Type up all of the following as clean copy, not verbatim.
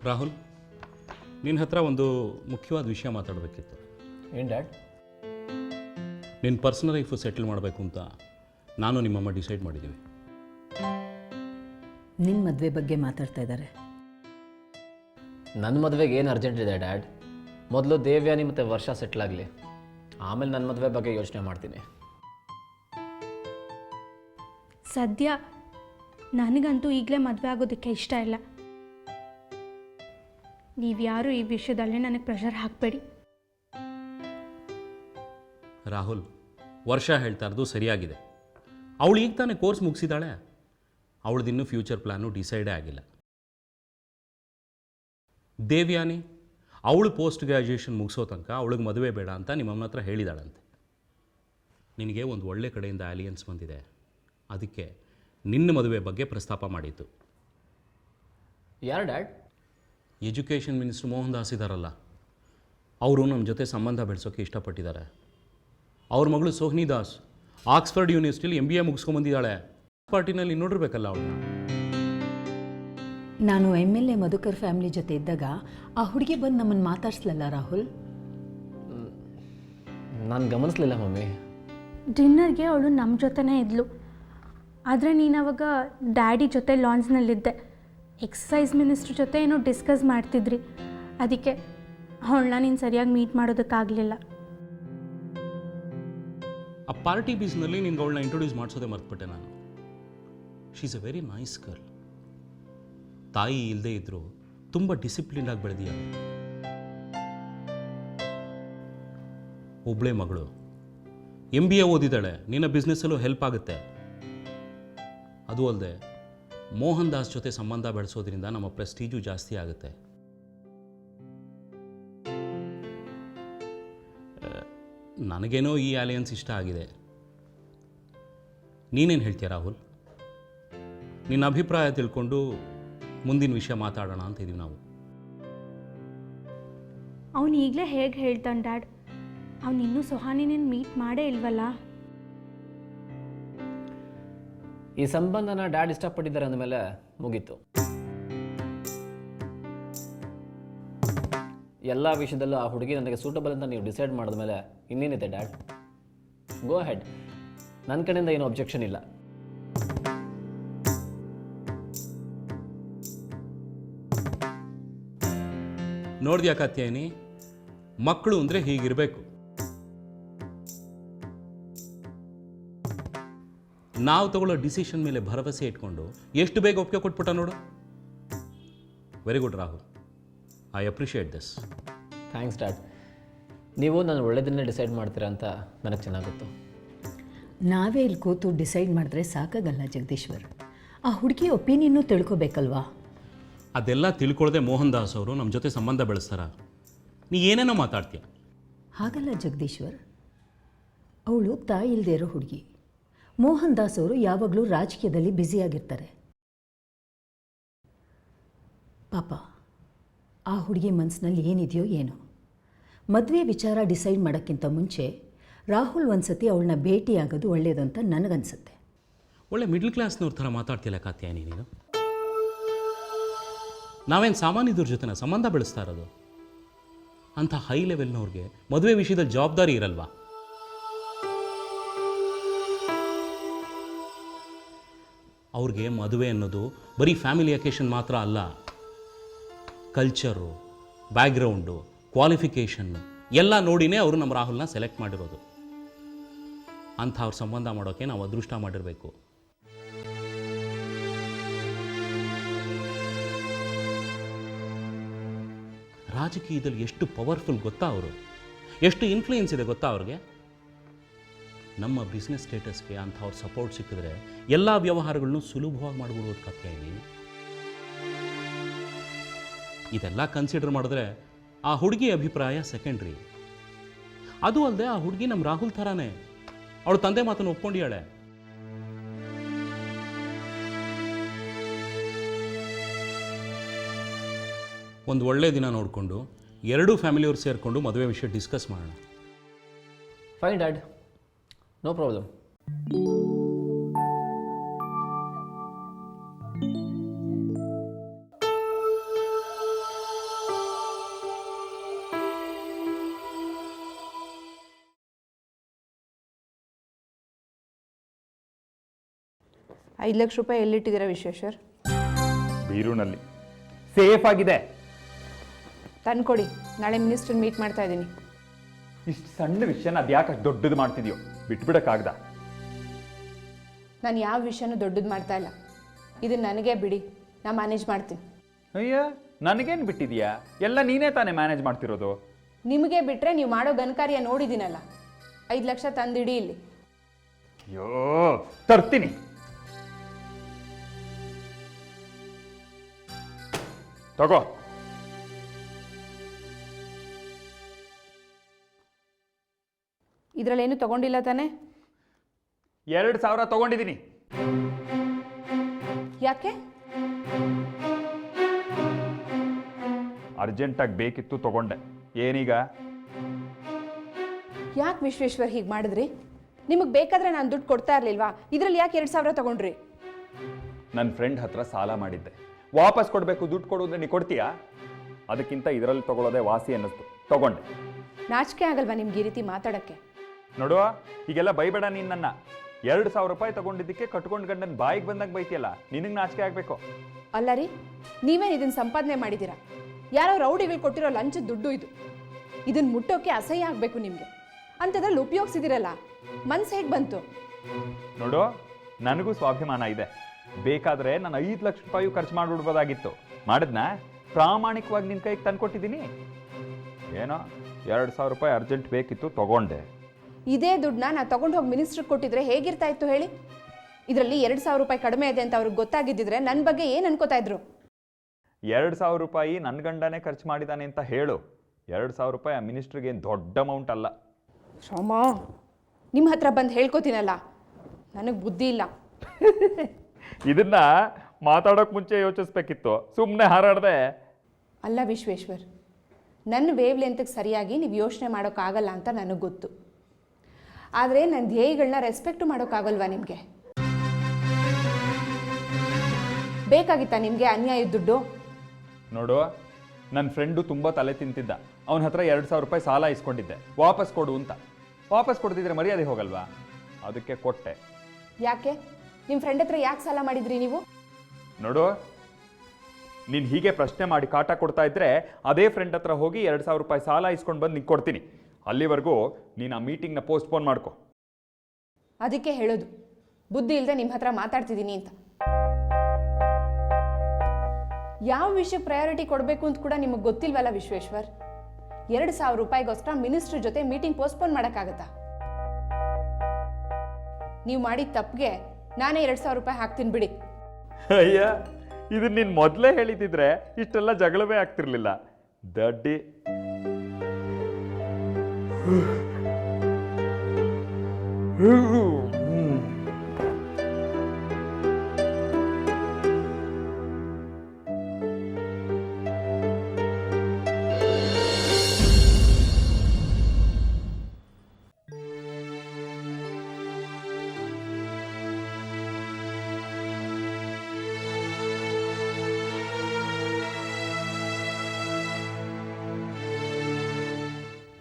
ರಾಹುಲ್, ನಿನ್ನ ಹತ್ರ ಒಂದು ಮುಖ್ಯವಾದ ವಿಷಯ ಮಾತಾಡಬೇಕಿತ್ತು. ಏನು ಡ್ಯಾಡ್? ನಿನ್ನ ಪರ್ಸನಲ್ ಲೈಫು ಸೆಟಲ್ ಮಾಡಬೇಕು ಅಂತ ನಾನು ನಿಮ್ಮಮ್ಮ ಡಿಸೈಡ್ ಮಾಡಿದ್ದೀವಿ. ನಿನ್ನ ಮದುವೆ ಬಗ್ಗೆ ಮಾತಾಡ್ತಾ ಇದ್ದಾರೆ. ನನ್ನ ಮದುವೆಗೆ ಏನು ಅರ್ಜೆಂಟ್ ಇದೆ ಡ್ಯಾಡ್? ಮೊದಲು ದೇವ್ಯಾನಿ ಮತ್ತು ವರ್ಷ ಸೆಟ್ಲ್ ಆಗಲಿ, ಆಮೇಲೆ ನನ್ನ ಮದುವೆ ಬಗ್ಗೆ ಯೋಚನೆ ಮಾಡ್ತೀನಿ. ಸದ್ಯ ನನಗಂತೂ ಈಗಲೇ ಮದುವೆ ಆಗೋದಕ್ಕೆ ಇಷ್ಟ ಇಲ್ಲ. ನೀವು ಯಾರು ಈ ವಿಷಯದಲ್ಲಿ ನನಗೆ ಪ್ರೆಷರ್ ಹಾಕಬೇಡಿ. ರಾಹುಲ್, ವರ್ಷ ಹೇಳ್ತಾ ಇರೋದು ಸರಿಯಾಗಿದೆ. ಅವಳು ಈಗ ತಾನೇ ಕೋರ್ಸ್ ಮುಗಿಸಿದಾಳೆ. ಅವಳದಿನ್ನೂ ಫ್ಯೂಚರ್ ಪ್ಲ್ಯಾನು ಡಿಸೈಡೇ ಆಗಿಲ್ಲ. ದೇವ್ಯಾನಿ ಅವಳು ಪೋಸ್ಟ್ ಗ್ರ್ಯಾಜುಯೇಷನ್ ಮುಗಿಸೋ ತನಕ ಅವಳಿಗೆ ಮದುವೆ ಬೇಡ ಅಂತ ನಿಮ್ಮಮ್ಮನ ಹತ್ರ ಹೇಳಿದಾಳಂತೆ. ನಿನಗೆ ಒಂದು ಒಳ್ಳೆ ಕಡೆಯಿಂದ ಅಲಿಯನ್ಸ್ ಬಂದಿದೆ, ಅದಕ್ಕೆ ನಿನ್ನ ಮದುವೆ ಬಗ್ಗೆ ಪ್ರಸ್ತಾಪ ಮಾಡಿತ್ತು. ಯಾರು dad? Education minister Mohan Das ಇದ್ದಾರಲ್ಲ, ಅವರು ನಮ್ಮ ಜೊತೆ ಸಂಬಂಧ ಬೆಳೆಸೋಕ್ಕೆ ಇಷ್ಟಪಟ್ಟಿದ್ದಾರೆ. ಅವ್ರ ಮಗಳು ಸೋಹಿನಿ ದಾಸ್ ಆಕ್ಸ್ಫರ್ಡ್ ಯೂನಿವರ್ಸಿಟಿಲಿ MBA ಮುಗಿಸ್ಕೊಂಬಂದಿದ್ದಾಳೆ. ಪಾರ್ಟಿನಲ್ಲಿ ನೋಡಿರ್ಬೇಕಲ್ಲ ಅವಳನ್ನ. ನಾನು MLA ಮಧುಕರ್ ಫ್ಯಾಮಿಲಿ ಜೊತೆ ಇದ್ದಾಗ ಆ ಹುಡುಗಿ ಬಂದು ನಮ್ಮನ್ನು ಮಾತಾಡ್ಸ್ಲಲ್ಲ ರಾಹುಲ್? ನಾನು ಗಮನಿಸಲಿಲ್ಲ ಮಮ್ಮಿ. ಡಿನ್ನರ್ಗೆ ಅವಳು ನಮ್ಮ ಜೊತೆನೇ ಇದ್ಲು. ಆದರೆ ನೀನು ಅವಾಗ ಡ್ಯಾಡಿ ಜೊತೆ ಲಾಂಜ್ನಲ್ಲಿದ್ದೆ. ಎಕ್ಸಸೈಸ್ ಮಿನಿಸ್ಟ್ರ್ ಜೊತೆ ಏನೋ ಡಿಸ್ಕಸ್ ಮಾಡ್ತಿದ್ರಿ. ಅದಕ್ಕೆ ಅವಳನ್ನ ನೀನು ಸರಿಯಾಗಿ ಮೀಟ್ ಮಾಡೋದಕ್ಕಾಗಲಿಲ್ಲ. ಆ ಪಾರ್ಟಿ ಬೀಸ್ನಲ್ಲಿ ನಿನ್ಗೆ ಅವಳನ್ನ ಇಂಟ್ರೊಡ್ಯೂಸ್ ಮಾಡಿಸೋದೇ ಮರ್ತುಬಿಟ್ಟೆ ನಾನು. She is A very nice girl. ತಾಯಿ ಇಲ್ಲದೆ ಇದ್ದರೂ ತುಂಬ ಡಿಸಿಪ್ಲಿನ್ ಆಗಿ ಬೆಳೆದಿದ್ದಾಳೆ. ಒಬ್ಬಳೇ ಮಗಳು, MBA ಓದಿದ್ದಾಳೆ. ನಿನ್ನ ಬಿಸ್ನೆಸ್ಸಲ್ಲೂ ಹೆಲ್ಪ್ ಆಗುತ್ತೆ. ಅದು ಅಲ್ಲದೆ ಮೋಹನ್ ದಾಸ್ ಜೊತೆ ಸಂಬಂಧ ಬೆಳೆಸೋದ್ರಿಂದ ನಮ್ಮ ಪ್ರೆಸ್ಟೀಜು ಜಾಸ್ತಿ ಆಗುತ್ತೆ. ನನಗೇನೋ ಈ ಅಲಯನ್ಸ್ ಇಷ್ಟ ಆಗಿದೆ. ನೀನೇನು ಹೇಳ್ತೀಯ ರಾಹುಲ್? ನಿನ್ನ ಅಭಿಪ್ರಾಯ ತಿಳ್ಕೊಂಡು ಮುಂದಿನ ವಿಷಯ ಮಾತಾಡೋಣ ಅಂತ ಇದೀವಿ ನಾವು. ಅವನು ಈಗಲೇ ಹೇಗೆ ಹೇಳ್ತಾನೆ ಡ್ಯಾಡ್? ಅವನು ಇನ್ನೂ ಸುಹಾನಿನ ಮೀಟ್ ಮಾಡೇ ಇಲ್ವಲ್ಲ. ಈ ಸಂಬಂಧನ ಡ್ಯಾಡ್ ಇಷ್ಟಪಟ್ಟಿದ್ದಾರೆ ಅಂದಮೇಲೆ ಮುಗೀತು. ಎಲ್ಲ ವಿಷಯದಲ್ಲೂ ಆ ಹುಡುಗಿ ನನಗೆ ಸೂಟಬಲ್ ಅಂತ ನೀವು ಡಿಸೈಡ್ ಮಾಡಿದ್ಮೇಲೆ ಇನ್ನೇನಿದೆ ಡ್ಯಾಡ್? ಗೋ ಹೆಡ್, ನನ್ನ ಕಡೆಯಿಂದ ಏನು ಅಬ್ಜೆಕ್ಷನ್ ಇಲ್ಲ. ನೋಡಿದ್ಯಾ ಕಾತ್ಯಾಯಿನಿ, ಮಕ್ಕಳು ಅಂದರೆ ಹೀಗಿರಬೇಕು. ನಾವು ತಗೊಳ್ಳೋ ಡಿಸಿಷನ್ ಮೇಲೆ ಭರವಸೆ ಇಟ್ಕೊಂಡು ಎಷ್ಟು ಬೇಗ ಒಪ್ಪಿಗೆ ಕೊಟ್ಬಿಟ್ಟ ನೋಡು. Very good Rahul, I appreciate this. Thanks dad. ನೀವು ನಾನು ಒಳ್ಳೆಯದನ್ನೇ ಡಿಸೈಡ್ ಮಾಡ್ತೀರಾ ಅಂತ ನನಗೆ ಚೆನ್ನಾಗಿತ್ತು. ನಾವೇ ಇಲ್ಲಿ ಕೂತು ಡಿಸೈಡ್ ಮಾಡಿದ್ರೆ ಸಾಕಾಗಲ್ಲ ಜಗದೀಶ್ವರ್. ಆ ಹುಡುಗಿ ಒಪಿನಿಯನ್ನು ತಿಳ್ಕೊಬೇಕಲ್ವಾ? ಅದೆಲ್ಲ ತಿಳ್ಕೊಳ್ಳದೆ ಮೋಹನ್ ದಾಸ್ ಅವರು ನಮ್ಮ ಜೊತೆ ಸಂಬಂಧ ಬೆಳೆಸ್ತಾರ. ನೀ ಏನೇನೋ ಮಾತಾಡ್ತೀಯ. ಹಾಗಲ್ಲ ಜಗದೀಶ್ವರ್, ಅವಳು ತಾಯಿ ಇಲ್ಲದೆ ಇರೋ ಹುಡುಗಿ. ಮೋಹನ್ ದಾಸ್ ಅವರು ಯಾವಾಗಲೂ ರಾಜಕೀಯದಲ್ಲಿ ಬ್ಯುಸಿಯಾಗಿರ್ತಾರೆ. ಪಾಪ ಆ ಹುಡುಗಿ ಮನಸ್ಸಿನಲ್ಲಿ ಏನಿದೆಯೋ ಏನೋ. ಮದುವೆ ವಿಚಾರ ಡಿಸೈಡ್ ಮಾಡೋಕ್ಕಿಂತ ಮುಂಚೆ ರಾಹುಲ್ ಒಂದ್ಸತಿ ಅವಳನ್ನ ಭೇಟಿಯಾಗೋದು ಒಳ್ಳೆಯದು ಅಂತ ನನಗನ್ಸುತ್ತೆ. ಒಳ್ಳೆ ಮಿಡ್ಲ್ ಕ್ಲಾಸ್ನವ್ರ ಥರ ಮಾತಾಡ್ತಿಲ್ಲ ಕಾತ್ಯಾಯಿನಿ ನೀನು. ನಾವೇನು ಸಾಮಾನ್ಯದ್ರ ಜೊತೆನ ಸಂಬಂಧ ಬೆಳೆಸ್ತಾ ಇರೋದು? ಅಂಥ ಹೈ ಲೆವೆಲ್ನವ್ರಿಗೆ ಮದುವೆ ವಿಷಯದಲ್ಲಿ ಜವಾಬ್ದಾರಿ ಇರಲ್ವಾ? ಅವ್ರಿಗೆ ಮದುವೆ ಅನ್ನೋದು ಬರೀ ಫ್ಯಾಮಿಲಿ ಅಕೇಶನ್ ಮಾತ್ರ ಅಲ್ಲ. ಕಲ್ಚರು, ಬ್ಯಾಕ್ಗ್ರೌಂಡು, ಕ್ವಾಲಿಫಿಕೇಷನ್ನು ಎಲ್ಲ ನೋಡಿನೇ ಅವರು ನಮ್ಮ ರಾಹುಲ್ನ ಸೆಲೆಕ್ಟ್ ಮಾಡಿರೋದು. ಅಂಥವ್ರ ಸಂಬಂಧ ಮಾಡೋಕ್ಕೆ ನಾವು ಅದೃಷ್ಟ ಮಾಡಿರಬೇಕು. ರಾಜಕೀಯದಲ್ಲಿ ಎಷ್ಟು ಪವರ್ಫುಲ್ ಗೊತ್ತಾ ಅವರು? ಎಷ್ಟು ಇನ್ಫ್ಲೂಯೆನ್ಸ್ ಇದೆ ಗೊತ್ತಾ ಅವ್ರಿಗೆ? ನಮ್ಮ ಬಿಸ್ನೆಸ್ ಸ್ಟೇಟಸ್ಗೆ ಅಂಥವ್ರ ಸಪೋರ್ಟ್ ಸಿಕ್ಕಿದ್ರೆ ಎಲ್ಲ ವ್ಯವಹಾರಗಳನ್ನು ಸುಲಭವಾಗಿ ಮಾಡಿಬಿಡ್ಬೋದು ಕಾತ್ಯಾಯಿನಿ. ಇದೆಲ್ಲ ಕನ್ಸಿಡರ್ ಮಾಡಿದ್ರೆ ಆ ಹುಡುಗಿ ಅಭಿಪ್ರಾಯ ಸೆಕೆಂಡ್ರಿ. ಅದು ಅಲ್ಲದೆ ಆ ಹುಡುಗಿ ನಮ್ಮ ರಾಹುಲ್ ಥರಾನೇ. ಅವಳು ತಂದೆ ಮಾತನ್ನು ಒಪ್ಕೊಂಡಿಯಾಳೆ. ಒಂದು ಒಳ್ಳೆ ದಿನ ನೋಡಿಕೊಂಡು ಎರಡೂ ಫ್ಯಾಮಿಲಿಯವ್ರು ಸೇರಿಕೊಂಡು ಮದುವೆ ವಿಷಯ ಡಿಸ್ಕಸ್ ಮಾಡೋಣ. Fine dad, no problem. 5 lakh ರೂಪಾಯಿ ಎಲ್ಲಿಟ್ಟಿದ್ದೀರಾ ವಿಶ್ವೇಶ್ವರ್? ಬೀರೂನಲ್ಲಿ ಸೇಫ್ ಆಗಿದೆ. ತಂದ್ಕೊಡಿ, ನಾಳೆ ಮಿನಿಸ್ಟ್ರನ್ನ ಮೀಟ್ ಮಾಡ್ತಾ ಇದ್ದೀನಿ. ಇಷ್ಟು ಸಣ್ಣ ವಿಷಯನ ಅದ್ಯಾಕೆ ಅಷ್ಟು ದೊಡ್ಡದು ಮಾಡ್ತಿದ್ಯೋ? ಬಿಟ್ಬಿಡಕ್ಕಾಗ್ದ? ನಾನು ಯಾವ ವಿಷಯನೂ ದೊಡ್ಡದು ಮಾಡ್ತಾ ಇಲ್ಲ. ಇದನ್ನು ನನಗೆ ಬಿಡಿ, ನಾನು ಮ್ಯಾನೇಜ್ ಮಾಡ್ತೀನಿ. ಅಯ್ಯ, ನನಗೇನು ಬಿಟ್ಟಿದ್ಯಾ? ಎಲ್ಲ ನೀನೇ ತಾನೇ ಮ್ಯಾನೇಜ್ ಮಾಡ್ತಿರೋದು. ನಿಮಗೆ ಬಿಟ್ಟರೆ ನೀವು ಮಾಡೋ ಘನಕಾರ್ಯ ನೋಡಿದ್ದೀನಲ್ಲ. 5 ಲಕ್ಷ ತಂದಿಡಿ ಇಲ್ಲಿ. ಅಯ್ಯೋ, ತರ್ತೀನಿ. ತಗೋ. ಇದರಲ್ಲೇನು ತಗೊಂಡಿಲ್ಲ ತಾನೇ? 2,000 ತಗೊಂಡಿದ್ದೀನಿ. ಯಾಕೆ? ಅರ್ಜೆಂಟಾಗಿ ಬೇಕಿತ್ತು, ತಗೊಂಡೆ. ಏನೀಗ? ಯಾಕೆ ವಿಶ್ವೇಶ್ವರ್ ಹೀಗೆ ಮಾಡಿದ್ರಿ? ನಿಮಗೆ ಬೇಕಾದ್ರೆ ನಾನು ದುಡ್ಡು ಕೊಡ್ತಾ ಇರಲಿಲ್ವಾ? ಇದರಲ್ಲಿ ಯಾಕೆ 2,000 ತಗೊಂಡ್ರಿ? ನನ್ನ ಫ್ರೆಂಡ್ ಹತ್ರ ಸಾಲ ಮಾಡಿದ್ದೆ, ವಾಪಸ್ ಕೊಡಬೇಕು. ದುಡ್ಡು ಕೊಡೋದ್ರೆ ನೀ ಕೊಡ್ತೀಯಾ? ಅದಕ್ಕಿಂತ ಇದರಲ್ಲಿ ತಗೊಳ್ಳೋದೇ ವಾಸಿ ಅನ್ನಿಸ್ತು, ತಗೊಂಡೆ. ನಾಚಿಕೆ ಆಗಲ್ವಾ ನಿಮ್ಗೆ ಈ ರೀತಿ ಮಾತಾಡೋಕ್ಕೆ? ನೋಡುವ, ಈಗೆಲ್ಲ ಬೈಬೇಡ. ನೀನು ನನ್ನ 2,000 ರೂಪಾಯಿ ತಗೊಂಡಿದ್ದಕ್ಕೆ ಕಟ್ಕೊಂಡು ಗಂಡನ ಬಾಯಿಗೆ ಬಂದಾಗ ಬೈತಿಯಲ್ಲ, ನಿನಗೆ ನಾಚಿಕೆ ಆಗಬೇಕು. ಅಲ್ಲ ರೀ, ನೀವೇನು ಇದನ್ನು ಸಂಪಾದನೆ ಮಾಡಿದ್ದೀರಾ? ಯಾರೋ ರೌಡಿಗಳು ಕೊಟ್ಟಿರೋ ಲಂಚದ ದುಡ್ಡು ಇದು. ಇದನ್ನು ಮುಟ್ಟೋಕೆ ಅಸಹ್ಯ ಆಗಬೇಕು ನಿಮಗೆ. ಅಂಥದ್ರಲ್ಲಿ ಉಪಯೋಗಿಸಿದಿರಲ್ಲ, ಮನ್ಸು ಹೇಗೆ ಬಂತು? ನೋಡು, ನನಗೂ ಸ್ವಾಭಿಮಾನ ಇದೆ. ಬೇಕಾದರೆ ನಾನು 5 ಲಕ್ಷ ರೂಪಾಯಿ ಖರ್ಚು ಮಾಡಿಬಿಡ್ಬೋದಾಗಿತ್ತು. ಮಾಡಿದ್ನ ಪ್ರಾಮಾಣಿಕವಾಗಿ ನಿನ್ನ ಕೈಗೆ ತಂದುಕೊಟ್ಟಿದ್ದೀನಿ. ಏನೋ 2,000 ರೂಪಾಯಿ ಅರ್ಜೆಂಟ್ ಬೇಕಿತ್ತು, ತಗೊಂಡೆ. ಇದೇ ದುಡ್ಡನ್ನ ನಾನು ತಗೊಂಡು ಹೋಗಿ ಮಿನಿಸ್ಟ್ರಿಗೆ ಕೊಟ್ಟಿದ್ರೆ ಹೇಗಿರ್ತಾ ಇತ್ತು ಹೇಳಿ? ಇದರಲ್ಲಿ 2,000 ರೂಪಾಯಿ ಕಡಿಮೆ ಇದೆ ಅಂತ ಅವ್ರಿಗೆ ಗೊತ್ತಾಗಿದ್ದಿದ್ರೆ ನನ್ನ ಬಗ್ಗೆ ಏನು ಅನ್ಕೋತಾ ಇದ್ರು? 2,000 ರೂಪಾಯಿ ನನ್ನ ಗಂಡನೇ ಖರ್ಚು ಮಾಡಿದ್ದಾನೆ ಅಂತ ಹೇಳು. 2,000 ರೂಪಾಯಿ ಆ ಮಿನಿಸ್ಟ್ರಿಗೆ ಏನು ದೊಡ್ಡ ಅಮೌಂಟ್ ಅಲ್ಲ. ಶ್ರಮ, ನಿಮ್ಮ ಹತ್ರ ಬಂದು ಹೇಳ್ಕೊತೀನಲ್ಲ, ನನಗೆ ಬುದ್ಧಿ ಇಲ್ಲ. ಇದನ್ನ ಮಾತಾಡೋಕೆ ಮುಂಚೆ ಯೋಚಿಸ್ಬೇಕಿತ್ತು, ಸುಮ್ಮನೆ ಹಾರಾಡ್ದೆ. ಅಲ್ಲ ವಿಶ್ವೇಶ್ವರ್, ನನ್ನ ವೇವ್ ಲೆಂತ್ಗೆ ಸರಿಯಾಗಿ ನೀವು ಯೋಚನೆ ಮಾಡೋಕ್ಕಾಗಲ್ಲ ಅಂತ ನನಗೆ ಗೊತ್ತು. ಆದರೆ ನನ್ನ ಧ್ಯೇಯಗಳನ್ನ ರೆಸ್ಪೆಕ್ಟು ಮಾಡೋಕ್ಕಾಗಲ್ವಾ ನಿಮಗೆ? ಬೇಕಾಗಿತ್ತಾ ನಿಮಗೆ ಅನ್ಯಾಯದ ದುಡ್ಡು? ನೋಡು, ನನ್ನ ಫ್ರೆಂಡು ತುಂಬ ತಲೆ ತಿಂತಿದ್ದ. ಅವನ ಹತ್ರ 2,000 ರೂಪಾಯಿ ಸಾಲ ಇಸ್ಕೊಂಡಿದ್ದೆ, ವಾಪಸ್ ಕೊಡು ಅಂತ. ವಾಪಸ್ ಕೊಡ್ತಿದ್ರೆ ಮರ್ಯಾದೆ ಹೋಗಲ್ವಾ? ಅದಕ್ಕೆ ಕೊಟ್ಟೆ. ಯಾಕೆ? ನಿಮ್ಮ ಫ್ರೆಂಡ್ ಹತ್ರ ಯಾಕೆ ಸಾಲ ಮಾಡಿದ್ರಿ ನೀವು? ನೋಡು, ನೀನು ಹೀಗೆ ಪ್ರಶ್ನೆ ಮಾಡಿ ಕಾಟ ಕೊಡ್ತಾ ಇದ್ರೆ ಅದೇ ಫ್ರೆಂಡ್ ಹತ್ರ ಹೋಗಿ 2,000 ರೂಪಾಯಿ ಸಾಲ ಇಸ್ಕೊಂಡು ಬಂದು ನಿಂಗೆ ಕೊಡ್ತೀನಿ. ಅಲ್ಲಿವರೆಗೂ ನೀನು ಆ ಮೀಟಿಂಗ್ನ ಪೋಸ್ಟ್ಪೋನ್ ಮಾಡ್ಕೊ. ಅದಕ್ಕೆ ಹೇಳೋದು, ಬುದ್ಧಿ ಇಲ್ಲದೆ ನಿಮ್ಮ ಹತ್ರ ಮಾತಾಡ್ತಿದ್ದೀನಿ ಅಂತ. ಯಾವ ವಿಷಯ ಪ್ರಯಾರಿಟಿ ಕೊಡಬೇಕು ಅಂತ ಕೂಡ ನಿಮಗೆ ಗೊತ್ತಿಲ್ವಲ್ಲ ವಿಶ್ವೇಶ್ವರ್? 2,000 ರೂಪಾಯಿಗೋಸ್ಕರ ಮಿನಿಸ್ಟ್ರ್ ಜೊತೆ ಮೀಟಿಂಗ್ ಪೋಸ್ಟ್ಪೋನ್ ಮಾಡೋಕ್ಕಾಗತ್ತಾ? ನೀವು ಮಾಡಿದ ತಪ್ಪಿಗೆ ನಾನೇ 2,000 ರೂಪಾಯಿ ಹಾಕ್ತೀನಿ ಬಿಡಿ. ಅಯ್ಯ, ಇದನ್ನ ನೀನು ಮೊದಲೇ ಹೇಳಿದಿದ್ರೆ ಇಷ್ಟೆಲ್ಲ ಜಗಳವೇ ಆಗ್ತಿರ್ಲಿಲ್ಲ. ದಡ್ಡಿ.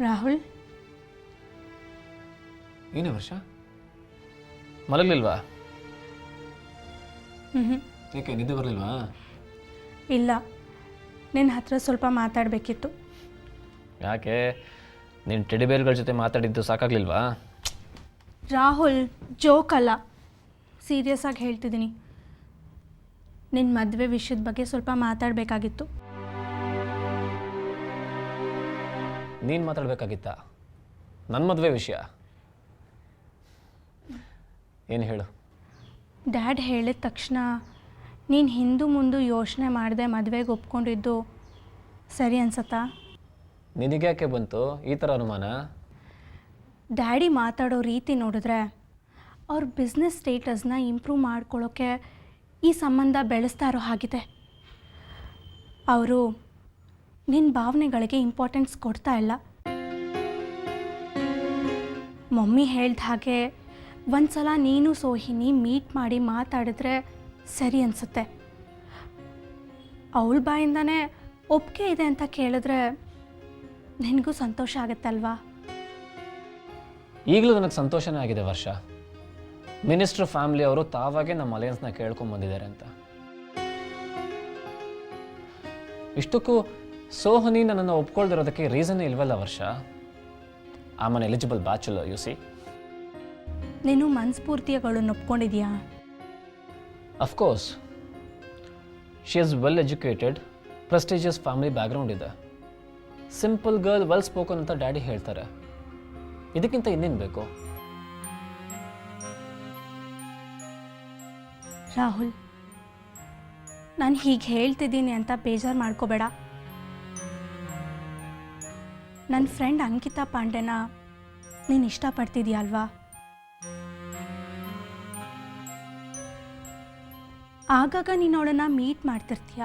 ರಾಹುಲ್, ಏನೇ ವರ್ಷ, ಮಲಗಲಿಲ್ವಾ? ಯಾಕೆ ನಿದ್ದೆ ಬರಲಿಲ್ವಾ? ಇಲ್ಲ, ನಿನ್ನ ಹತ್ರ ಸ್ವಲ್ಪ ಮಾತಾಡಬೇಕಿತ್ತು. ಯಾಕೆ, ನೀನು ಟೆಡಿಬೇರ್ಗಳ ಜೊತೆ ಮಾತಾಡಿದ್ದು ಸಾಕಾಗಲಿಲ್ವಾ? ರಾಹುಲ್, ಜೋಕ್ ಅಲ್ಲ, ಸೀರಿಯಸ್ ಆಗಿ ಹೇಳ್ತಿದ್ದೀನಿ. ನಿನ್ನ ಮದುವೆ ವಿಷಯದ ಬಗ್ಗೆ ಸ್ವಲ್ಪ ಮಾತಾಡಬೇಕಾಗಿತ್ತು. ನೀನು ಮಾತಾಡಬೇಕಾಗಿತ್ತಾ? ನನ್ನ ಮದುವೆ ವಿಷಯ ಏನು ಹೇಳು? ಡ್ಯಾಡ್ ಹೇಳಿದ ತಕ್ಷಣ ನೀನು ಹಿಂದು ಮುಂದೆ ಯೋಚನೆ ಮಾಡದೆ ಮದುವೆಗೆ ಒಪ್ಕೊಂಡಿದ್ದು ಸರಿ ಅನ್ಸತ್ತಾ? ನಿನಗ್ಯಾಕೆ ಬಂತು ಈ ಥರ ಅನುಮಾನ? ಡ್ಯಾಡಿ ಮಾತಾಡೋ ರೀತಿ ನೋಡಿದ್ರೆ ಅವ್ರ ಬಿಸ್ನೆಸ್ ಸ್ಟೇಟಸ್ನ ಇಂಪ್ರೂವ್ ಮಾಡ್ಕೊಳ್ಳೋಕ್ಕೆ ಈ ಸಂಬಂಧ ಬೆಳೆಸ್ತಾ ಇರೋ ಹಾಗಿದೆ. ಅವರು ನಿನ್ನ ಭಾವನೆಗಳಿಗೆ ಇಂಪಾರ್ಟೆನ್ಸ್ ಕೊಡ್ತಾ ಇಲ್ಲ. ಮಮ್ಮಿ ಹೇಳ್ದ ಹಾಗೆ ಒಂದು ಸಲ ನೀನು ಸೋಹಿನಿ ಮೀಟ್ ಮಾಡಿ ಮಾತಾಡಿದ್ರೆ ಸರಿ ಅನಿಸುತ್ತೆ. ಅವಳ ಬಾಯಿಂದನೇ ಒಪ್ಪಿಗೆ ಇದೆ ಅಂತ ಕೇಳಿದ್ರೆ ನಿನಗೂ ಸಂತೋಷ ಆಗುತ್ತಲ್ವಾ? ಈಗಲೂ ನನಗೆ ಸಂತೋಷನೇ ಆಗಿದೆ ವರ್ಷ. ಮಿನಿಸ್ಟ್ರ್ ಫ್ಯಾಮಿಲಿ ಅವರು ತಾವಾಗೆ ನಮ್ಮ ಅಲಯನ್ಸ್ನ ಕೇಳ್ಕೊಂಬಂದಿದ್ದಾರೆ ಅಂತ. ಇಷ್ಟಕ್ಕೂ ಸೋಹನಿ ನನ್ನನ್ನು ಒಪ್ಕೊಳ್ದಿರೋದಕ್ಕೆ ರೀಸನ್ ಇಲ್ವಲ್ಲ ವರ್ಷ. I am an eligible bachelor you see. ನೀನು ಮನಸ್ಫೂರ್ತಿಯಾಗಿ ಅವಳನ್ನು ಒಪ್ಕೊಂಡಿದ್ಯಾ? Of course, she is well educated, prestigious family background ಇದೆ. ಸಿಂಪಲ್ ಗರ್ಲ್, ವೆಲ್ ಸ್ಪೋಕನ್ ಅಂತ ಡ್ಯಾಡಿ ಹೇಳ್ತಾರೆ. ಇದಕ್ಕಿಂತ ಇನ್ನೇನು ಬೇಕು? ರಾಹುಲ್, ನಾನು ಹೀಗೆ ಹೇಳ್ತಿದ್ದೀನಿ ಅಂತ ಬೇಜಾರು ಮಾಡ್ಕೋಬೇಡ. ನನ್ನ ಫ್ರೆಂಡ್ ಅಂಕಿತಾ ಪಾಂಡೆನ ನೀನು ಇಷ್ಟಪಡ್ತಿದ್ಯಾ ಅಲ್ವಾ? ಆಗಾಗ ನೀನು ಅವಳನ್ನು ಮೀಟ್ ಮಾಡ್ತಿರ್ತೀಯ,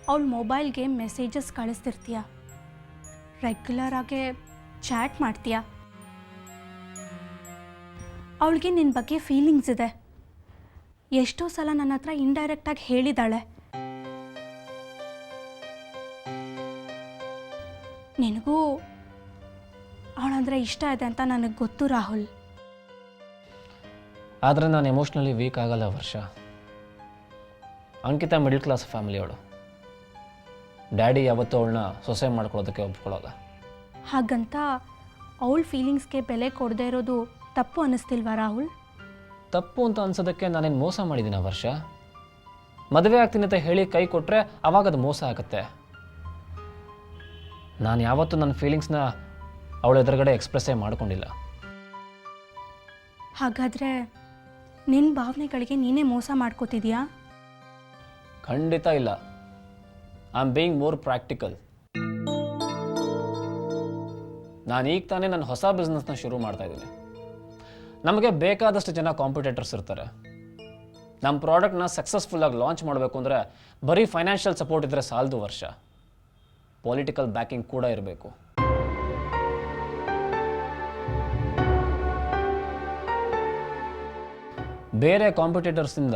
ಅವಳ ಮೊಬೈಲ್ಗೆ ಮೆಸೇಜಸ್ ಕಳಿಸ್ತಿರ್ತೀಯ, ರೆಗ್ಯುಲರ್ ಆಗಿ ಚಾಟ್ ಮಾಡ್ತೀಯ. ಅವಳಿಗೆ ನಿನ್ನ ಬಗ್ಗೆ ಫೀಲಿಂಗ್ಸ್ ಇದೆ. ಎಷ್ಟೋ ಸಲ ನನ್ನ ಹತ್ರ ಇಂಡೈರೆಕ್ಟಾಗಿ ಹೇಳಿದಾಳೆ. ನಿನಗೂ ಅವಳಂದ್ರೆ ಇಷ್ಟ ಇದೆ ಅಂತ ನನಗೆ ಗೊತ್ತು ರಾಹುಲ್. ಆದರೆ ನಾನು ಎಮೋಷ್ನಲಿ ವೀಕ್ ಆಗಲ್ಲ ವರ್ಷ. ಅಂಕಿತಾ ಮಿಡಲ್ ಕ್ಲಾಸ್ ಫ್ಯಾಮಿಲಿ ಅವಳು. ಡ್ಯಾಡಿ ಯಾವತ್ತೂ ಅವಳನ್ನ ಸೊಸೆ ಮಾಡ್ಕೊಳ್ಳೋದಕ್ಕೆ ಒಪ್ಕೊಳ್ಳೋಲ್ಲ. ಹಾಗಂತ ಅವಳ ಫೀಲಿಂಗ್ಸ್ಗೆ ಬೆಲೆ ಕೊಡದೇ ಇರೋದು ತಪ್ಪು ಅನ್ನಿಸ್ತಿಲ್ವಾ ರಾಹುಲ್? ತಪ್ಪು ಅಂತ ಅನ್ಸೋದಕ್ಕೆ ನಾನೇನು ಮೋಸ ಮಾಡಿದ್ದೀನ ವರ್ಷ? ಮದುವೆ ಆಗ್ತೀನಿ ಅಂತ ಹೇಳಿ ಕೈ ಕೊಟ್ಟರೆ ಅವಾಗ ಅದು ಮೋಸ ಆಗುತ್ತೆ. ನಾನು ಯಾವತ್ತೂ ನನ್ನ ಫೀಲಿಂಗ್ಸ್ನ ಅವಳ ಎದುರುಗಡೆ ಎಕ್ಸ್ಪ್ರೆಸ್ಸೇ ಮಾಡ್ಕೊಂಡಿಲ್ಲ. ಹಾಗಾದರೆ ನಿನ್ನ ಭಾವನೆಗಳಿಗೆ ನೀನೇ ಮೋಸ ಮಾಡ್ಕೋತಿದ್ಯಾ? ಖಂಡಿತ ಇಲ್ಲ. I am being more practical. ನಾನು ಈಗ ತಾನೇ ನನ್ನ ಹೊಸ ಬಿಸ್ನೆಸ್ನ ಶುರು ಮಾಡ್ತಾ ಇದ್ದೀನಿ. ನಮಗೆ ಬೇಕಾದಷ್ಟು ಜನ ಕಾಂಪಿಟೇಟರ್ಸ್ ಇರ್ತಾರೆ. ನಮ್ಮ ಪ್ರಾಡಕ್ಟ್ನ ಸಕ್ಸಸ್ಫುಲ್ಲಾಗಿ ಲಾಂಚ್ ಮಾಡಬೇಕು ಅಂದರೆ ಬರೀ ಫೈನಾನ್ಷಿಯಲ್ ಸಪೋರ್ಟ್ ಇದ್ದರೆ ಸಾಲದು ವರ್ಷ. ಪೊಲಿಟಿಕಲ್ ಬ್ಯಾಕಿಂಗ್ ಕೂಡ ಇರಬೇಕು. ಬೇರೆ ಕಾಂಪಿಟೇಟರ್ಸಿಂದ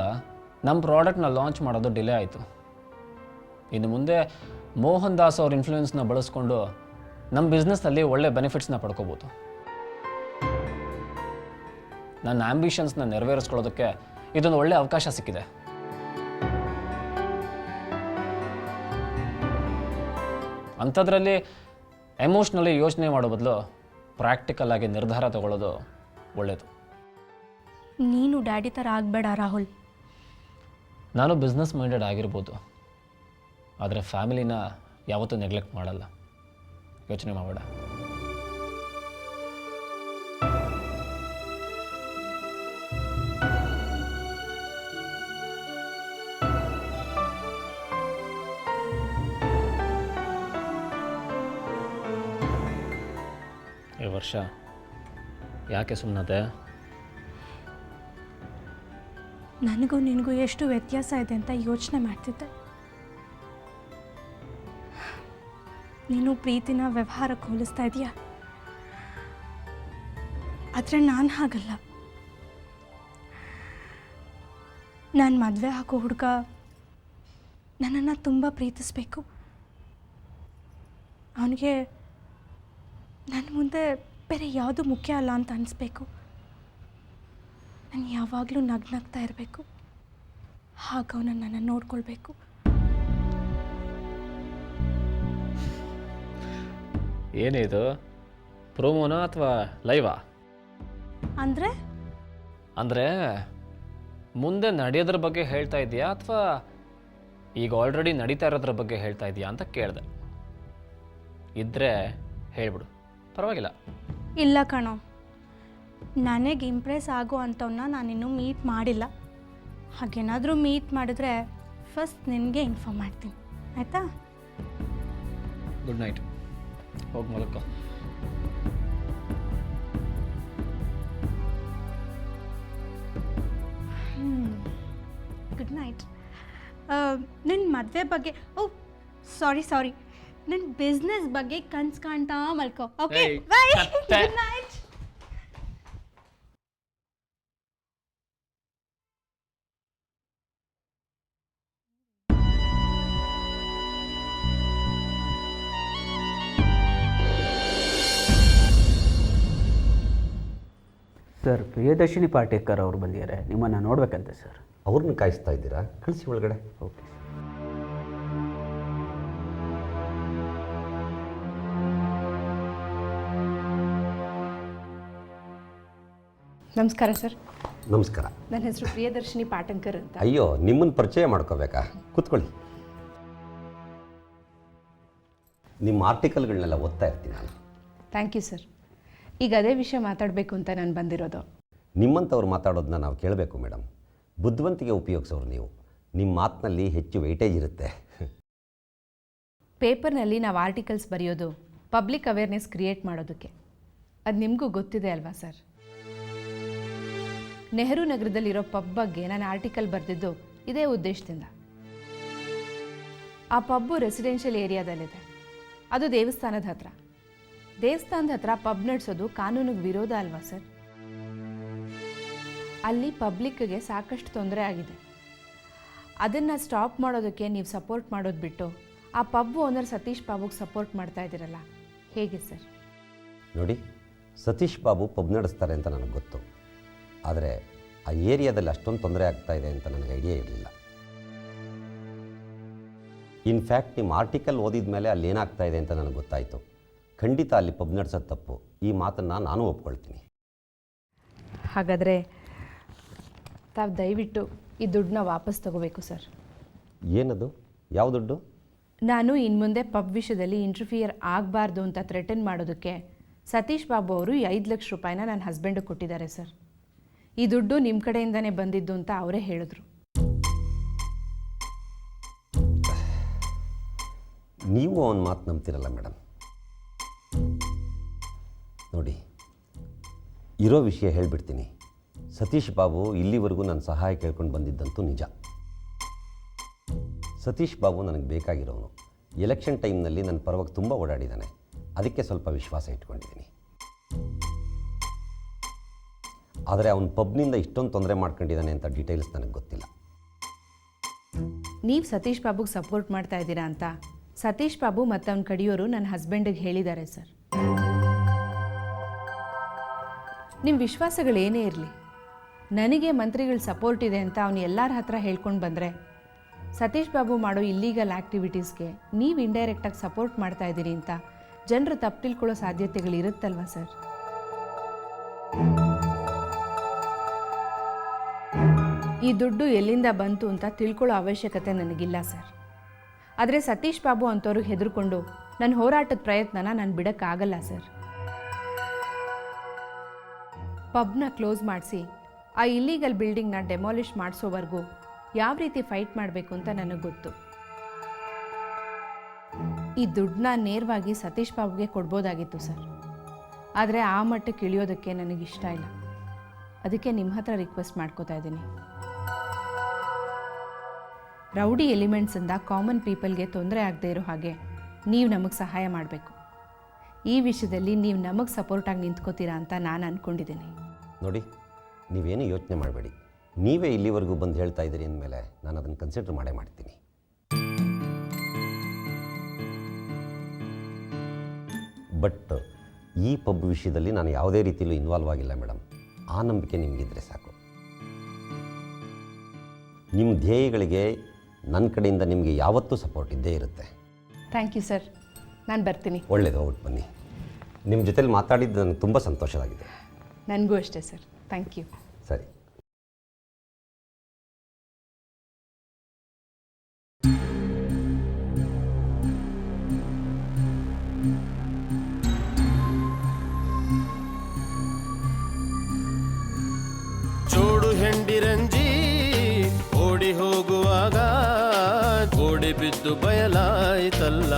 ನಮ್ಮ ಪ್ರಾಡಕ್ಟ್ನ ಲಾಂಚ್ ಮಾಡೋದು ಡಿಲೇ ಆಯಿತು. ಇನ್ನು ಮುಂದೆ ಮೋಹನ್ ದಾಸ್ ಅವ್ರ ಇನ್ಫ್ಲೂಯೆನ್ಸ್ನ ಬಳಸ್ಕೊಂಡು ನಮ್ಮ ಬಿಸ್ನೆಸ್ನಲ್ಲಿ ಒಳ್ಳೆ ಬೆನಿಫಿಟ್ಸ್ನ ಪಡ್ಕೋಬೋದು. ನನ್ನ ಆಂಬಿಷನ್ಸ್ನ ನೆರವೇರಿಸ್ಕೊಳ್ಳೋದಕ್ಕೆ ಇದೊಂದು ಒಳ್ಳೆ ಅವಕಾಶ ಸಿಕ್ಕಿದೆ. ಅಂಥದ್ರಲ್ಲಿ ಎಮೋಷ್ನಲಿ ಯೋಚನೆ ಮಾಡೋ ಬದಲು ಪ್ರಾಕ್ಟಿಕಲ್ ಆಗಿ ನಿರ್ಧಾರ ತಗೊಳ್ಳೋದು ಒಳ್ಳೆಯದು. ನೀನು ಡ್ಯಾಡಿ ಥರ ಆಗಬೇಡ ರಾಹುಲ್. ನಾನು ಬಿಸ್ನೆಸ್ ಮೈಂಡೆಡ್ ಆಗಿರ್ಬೋದು, ಆದರೆ ಫ್ಯಾಮಿಲಿನ ಯಾವತ್ತೂ ನೆಗ್ಲೆಕ್ಟ್ ಮಾಡಲ್ಲ. ಯೋಚನೆ ಮಾಡಬೇಡ. ಈ ವರ್ಷ ಯಾಕೆ ಸುಮ್ಮನದೆ? ನನಗೂ ನಿನಗೂ ಎಷ್ಟು ವ್ಯತ್ಯಾಸ ಇದೆ ಅಂತ ಯೋಚನೆ ಮಾಡ್ತಿದ್ದೆ. ನೀನು ಪ್ರೀತಿನ ವ್ಯವಹಾರಕ್ಕೆ ಹೋಲಿಸ್ತಾ ಇದೀಯ, ಆದರೆ ನಾನು ಹಾಗಲ್ಲ. ನಾನು ಮದುವೆ ಹಾಕೋ ಹುಡುಗ ನನ್ನನ್ನು ತುಂಬ ಪ್ರೀತಿಸಬೇಕು. ಅವನಿಗೆ ನನ್ನ ಮುಂದೆ ಬೇರೆ ಯಾವುದು ಮುಖ್ಯ ಅಲ್ಲ ಅಂತ ಅನಿಸ್ಬೇಕು. ನಾನು ಯಾವಾಗಲೂ ನಗ್ನಗ್ತಾ ಇರಬೇಕು. ಹಾಗೆ ಅವನನ್ನು ನನ್ನ ನೋಡ್ಕೊಳ್ಬೇಕು. ಏನೇ ಇದು, ಪ್ರೋಮೋನಾ ಅಥವಾ ಲೈವಾ? ಅಂದರೆ ಮುಂದೆ ನಡೆಯೋದ್ರ ಬಗ್ಗೆ ಹೇಳ್ತಾ ಇದೆಯಾ ಅಥವಾ ಈಗ ಆಲ್ರೆಡಿ ನಡೀತಾ ಇರೋದ್ರ ಬಗ್ಗೆ ಹೇಳ್ತಾ ಇದೆಯಾ ಅಂತ ಕೇಳಿದೆ. ಇದ್ದರೆ ಹೇಳ್ಬಿಡು, ಪರವಾಗಿಲ್ಲ. ಇಲ್ಲ ಕಣೋ, ನನಗೆ ಇಂಪ್ರೆಸ್ ಆಗೋ ಅಂಥವನ್ನ ನಾನಿನ್ನೂ ಮೀಟ್ ಮಾಡಿಲ್ಲ. ಹಾಗೇನಾದರೂ ಮೀಟ್ ಮಾಡಿದ್ರೆ ಫಸ್ಟ್ ನಿನಗೆ ಇನ್ಫಾರ್ಮ್ ಮಾಡ್ತೀನಿ, ಆಯಿತಾ? ಗುಡ್ ನೈಟ್, ಹೋಗಿ ಮಲಕ್ಕೋ. Good night. ನಿನ್ನ ಮದುವೆ ಬಗ್ಗೆ, ಓ ಸಾರಿ, ನನ್ನ ಬಿಸ್ನೆಸ್ ಬಗ್ಗೆ ಕನ್ಸು ಕಾಣ್ತಾ ಮಲ್ಕೋ. Okay, by. Good night. Sir, Priyadarshini Patekar ಅವರು ಬಂದಿದ್ದಾರೆ, ನಿಮ್ಮನ್ನು ನೋಡ್ಬೇಕಂತೆ ಸರ್. ಅವ್ರನ್ನ ಕಾಯಿಸ್ತಾ ಇದ್ದೀರಾ? ಕಳಿಸಿ ಒಳಗಡೆ. ಓಕೆ. ನಮಸ್ಕಾರ ಸರ್. ನಮಸ್ಕಾರ. ನನ್ನ ಹೆಸರು ಪ್ರಿಯದರ್ಶಿನಿ ಪಾಟಂಕರ್ ಅಂತ. ಅಯ್ಯೋ, ನಿಮ್ಮನ್ನು ಪರಿಚಯ ಮಾಡ್ಕೋಬೇಕಾ? ಕೂತ್ಕೊಳ್ಳಿ. ನಿಮ್ಮ ಆರ್ಟಿಕಲ್ಗಳನ್ನೆಲ್ಲ ಓದ್ತಾ ಇರ್ತೀನಿ ನಾನು. Thank you sir. ಈಗ ಅದೇ ವಿಷಯ ಮಾತಾಡಬೇಕು ಅಂತ ನಾನು ಬಂದಿರೋದು. ನಿಮ್ಮಂಥವ್ರು ಮಾತಾಡೋದನ್ನ ನಾವು ಕೇಳಬೇಕು ಮೇಡಮ್. ಬುದ್ಧಿವಂತಿಗೆ ಉಪಯೋಗಿಸೋರು ನೀವು. ನಿಮ್ಮ ಮಾತಿನಲ್ಲಿ ಹೆಚ್ಚು ವೆಯ್ಟೇಜ್ ಇರುತ್ತೆ. ಪೇಪರ್ನಲ್ಲಿ ನಾವು ಆರ್ಟಿಕಲ್ಸ್ ಬರೆಯೋದು ಪಬ್ಲಿಕ್ ಅವೇರ್ನೆಸ್ ಕ್ರಿಯೇಟ್ ಮಾಡೋದಕ್ಕೆ. ಅದು ನಿಮಗೂ ಗೊತ್ತಿದೆ ಅಲ್ವಾ ಸರ್? ನೆಹರು ನಗರದಲ್ಲಿರೋ ಪಬ್ ಬಗ್ಗೆ ನಾನು ಆರ್ಟಿಕಲ್ ಬರೆದಿದ್ದು ಇದೇ ಉದ್ದೇಶದಿಂದ. ಆ ಪಬ್ಬು ರೆಸಿಡೆನ್ಷಿಯಲ್ ಏರಿಯಾದಲ್ಲಿದೆ. ಅದು ದೇವಸ್ಥಾನದ ಹತ್ರ. ದೇವಸ್ಥಾನದ ಹತ್ರ ಪಬ್ ನಡೆಸೋದು ಕಾನೂನಿಗೆ ವಿರೋಧ ಅಲ್ವಾ ಸರ್? ಅಲ್ಲಿ ಪಬ್ಲಿಕ್ಗೆ ಸಾಕಷ್ಟು ತೊಂದರೆ ಆಗಿದೆ. ಅದನ್ನು ಸ್ಟಾಪ್ ಮಾಡೋದಕ್ಕೆ ನೀವು ಸಪೋರ್ಟ್ ಮಾಡೋದು ಬಿಟ್ಟು ಆ ಪಬ್ ಓನರ್ ಸತೀಶ್ ಬಾಬುಗೆ ಸಪೋರ್ಟ್ ಮಾಡ್ತಾ ಇದ್ದೀರಲ್ಲ, ಹೇಗೆ ಸರ್? ನೋಡಿ, ಸತೀಶ್ ಬಾಬು ಪಬ್ ನಡೆಸ್ತಾರೆ ಅಂತ ನನಗೆ ಗೊತ್ತು. ಆದರೆ ಆ ಏರಿಯಾದಲ್ಲಿ ಅಷ್ಟೊಂದು ತೊಂದರೆ ಆಗ್ತಾ ಇದೆ ಅಂತ ನನಗೆ ಐಡಿಯಾ ಇರಲಿಲ್ಲ. ಇನ್ಫ್ಯಾಕ್ಟ್ ನಿಮ್ಮ ಆರ್ಟಿಕಲ್ ಓದಿದ ಮೇಲೆ ಅಲ್ಲಿ ಏನಾಗ್ತಾ ಇದೆ ಅಂತ ನನಗೆ ಗೊತ್ತಾಯಿತು. ಖಂಡಿತ ಅಲ್ಲಿ ಪಬ್ ನಡೆಸೋದು ತಪ್ಪು. ಈ ಮಾತನ್ನು ನಾನು ಒಪ್ಕೊಳ್ತೀನಿ. ಹಾಗಾದರೆ ತಾವು ದಯವಿಟ್ಟು ಈ ದುಡ್ಡನ್ನ ವಾಪಸ್ ತಗೋಬೇಕು ಸರ್. ಏನದು? ಯಾವ ದುಡ್ಡು? ನಾನು ಇನ್ನು ಮುಂದೆ ಪಬ್ ವಿಷಯದಲ್ಲಿ ಇಂಟರ್ಫಿಯರ್ ಆಗಬಾರ್ದು ಅಂತ ಥ್ರೆಟನ್ ಮಾಡೋದಕ್ಕೆ ಸತೀಶ್ ಬಾಬು ಅವರು 5 ಲಕ್ಷ ರೂಪಾಯಿನ ನನ್ನ ಹಸ್ಬೆಂಡಿಗೆ ಕೊಟ್ಟಿದ್ದಾರೆ ಸರ್. ಈ ದುಡ್ಡು ನಿಮ್ಮ ಕಡೆಯಿಂದನೇ ಬಂದಿದ್ದು ಅಂತ ಅವರೇ ಹೇಳಿದ್ರು. ನೀವು ಅವನ ಮಾತು ನಂಬ್ತಿರಲ್ಲ ಮೇಡಮ್. ನೋಡಿ, ಇರೋ ವಿಷಯ ಹೇಳಿಬಿಡ್ತೀನಿ. ಸತೀಶ್ ಬಾಬು ಇಲ್ಲಿವರೆಗೂ ನನ್ನ ಸಹಾಯ ಕೇಳ್ಕೊಂಡು ಬಂದಿದ್ದಂತೂ ನಿಜ. ಸತೀಶ್ ಬಾಬು ನನಗೆ ಬೇಕಾಗಿರೋನು. ಎಲೆಕ್ಷನ್ ಟೈಮ್ನಲ್ಲಿ ನನ್ನ ಪರವಾಗಿ ತುಂಬ ಓಡಾಡಿದ್ದಾನೆ. ಅದಕ್ಕೆ ಸ್ವಲ್ಪ ವಿಶ್ವಾಸ ಇಟ್ಕೊಂಡಿದ್ದೀನಿ. ಆದರೆ ಅವನ ಪಬ್ನಿಂದ ಇಷ್ಟೊಂದು ತೊಂದರೆ ಮಾಡ್ಕೊಂಡಿದ್ದಾನೆ ಅಂತ ಡೀಟೇಲ್ಸ್ ನನಗೆ ಗೊತ್ತಿಲ್ಲ. ನೀವು ಸತೀಶ್ ಬಾಬುಗೆ ಸಪೋರ್ಟ್ ಮಾಡ್ತಾ ಇದ್ದೀರಾ ಅಂತ ಸತೀಶ್ ಬಾಬು ಮತ್ತು ಅವನ ಕಡಿಯೋರು ನನ್ನ ಹಸ್ಬೆಂಡಿಗೆ ಹೇಳಿದ್ದಾರೆ ಸರ್. ನಿಮ್ಮ ವಿಶ್ವಾಸಗಳೇನೇ ಇರಲಿ, ನನಗೆ ಮಂತ್ರಿಗಳ ಸಪೋರ್ಟ್ ಇದೆ ಅಂತ ಅವನು ಎಲ್ಲರ ಹತ್ರ ಹೇಳ್ಕೊಂಡು ಬಂದರೆ ಸತೀಶ್ ಬಾಬು ಮಾಡೋ ಇಲ್ಲೀಗಲ್ ಆ್ಯಕ್ಟಿವಿಟೀಸ್ಗೆ ನೀವು ಇಂಡೈರೆಕ್ಟಾಗಿ ಸಪೋರ್ಟ್ ಮಾಡ್ತಾ ಇದ್ದೀರಿ ಅಂತ ಜನರು ತಪ್ಪು ತಿಳ್ಕೊಳ್ಳೋ ಸಾಧ್ಯತೆಗಳಿರುತ್ತಲ್ವ ಸರ್? ಈ ದುಡ್ಡು ಎಲ್ಲಿಂದ ಬಂತು ಅಂತ ತಿಳ್ಕೊಳ್ಳೋ ಅವಶ್ಯಕತೆ ನನಗಿಲ್ಲ ಸರ್. ಆದರೆ ಸತೀಶ್ ಬಾಬು ಅಂಥವ್ರಿಗೆ ಹೆದರ್ಕೊಂಡು ನನ್ನ ಹೋರಾಟದ ಪ್ರಯತ್ನನ ನಾನು ಬಿಡೋಕ್ಕಾಗಲ್ಲ ಸರ್. ಪಬ್ನ ಕ್ಲೋಸ್ ಮಾಡಿಸಿ ಆ ಇಲ್ಲೀಗಲ್ ಬಿಲ್ಡಿಂಗ್ನ ಡೆಮಾಲಿಷ್ ಮಾಡಿಸೋವರೆಗೂ ಯಾವ ರೀತಿ ಫೈಟ್ ಮಾಡಬೇಕು ಅಂತ ನನಗೆ ಗೊತ್ತು. ಈ ದುಡ್ಡನ್ನ ನೇರವಾಗಿ ಸತೀಶ್ ಬಾಬುಗೆ ಕೊಡ್ಬೋದಾಗಿತ್ತು ಸರ್. ಆದರೆ ಆ ಮಟ್ಟಕ್ಕೆ ಇಳಿಯೋದಕ್ಕೆ ನನಗಿಷ್ಟ ಇಲ್ಲ. ಅದಕ್ಕೆ ನಿಮ್ಮ ಹತ್ರ ರಿಕ್ವೆಸ್ಟ್ ಮಾಡ್ಕೋತಾ ಇದ್ದೀನಿ. ರೌಡಿ ಎಲಿಮೆಂಟ್ಸಿಂದ ಕಾಮನ್ ಪೀಪಲ್ಗೆ ತೊಂದರೆ ಆಗದೆ ಇರೋ ಹಾಗೆ ನೀವು ನಮಗೆ ಸಹಾಯ ಮಾಡಬೇಕು. ಈ ವಿಷಯದಲ್ಲಿ ನೀವು ನಮಗೆ ಸಪೋರ್ಟಾಗಿ ನಿಂತ್ಕೋತೀರಾ ಅಂತ ನಾನು ಅಂದ್ಕೊಂಡಿದ್ದೀನಿ. ನೋಡಿ, ನೀವೇನು ಯೋಚನೆ ಮಾಡಬೇಡಿ. ನೀವೇ ಇಲ್ಲಿವರೆಗೂ ಬಂದು ಹೇಳ್ತಾ ಇದ್ದೀರಿ ಅಂದಮೇಲೆ ನಾನು ಅದನ್ನು ಕನ್ಸಿಡರ್ ಮಾಡೇ ಮಾಡ್ತೀನಿ. ಬಟ್ ಈ ಪಬ್ ವಿಷಯದಲ್ಲಿ ನಾನು ಯಾವುದೇ ರೀತಿಯಲ್ಲೂ ಇನ್ವಾಲ್ವ್ ಆಗಿಲ್ಲ ಮೇಡಮ್. ಆ ನಂಬಿಕೆ ನಿಮಗಿದ್ರೆ ಸಾಕು. ನಿಮ್ಮ ಧ್ಯೇಯಗಳಿಗೆ ನನ್ನ ಕಡೆಯಿಂದ ನಿಮಗೆ ಯಾವತ್ತೂ ಸಪೋರ್ಟ್ ಇದ್ದೇ ಇರುತ್ತೆ. Thank you sir. ನಾನು ಬರ್ತೀನಿ. ಒಳ್ಳೆಯದು, ಹೋಗ್ಬಿಟ್ಟು ಬನ್ನಿ. ನಿಮ್ಮ ಜೊತೆಲಿ ಮಾತಾಡಿದ್ದು ನನಗೆ ತುಂಬ ಸಂತೋಷವಾಗಿದೆ. ನನಗೂ ಅಷ್ಟೇ ಸರ್. Thank you. ಸರಿ. ಜೋಡು ಹೆಂಡಿರಂಜಿ ಓಡಿ ಹೋಗುವಾಗ ಗೋಡೆ ಬಿದ್ದು ಬಯಲಾಯ್ತಲ್ಲ.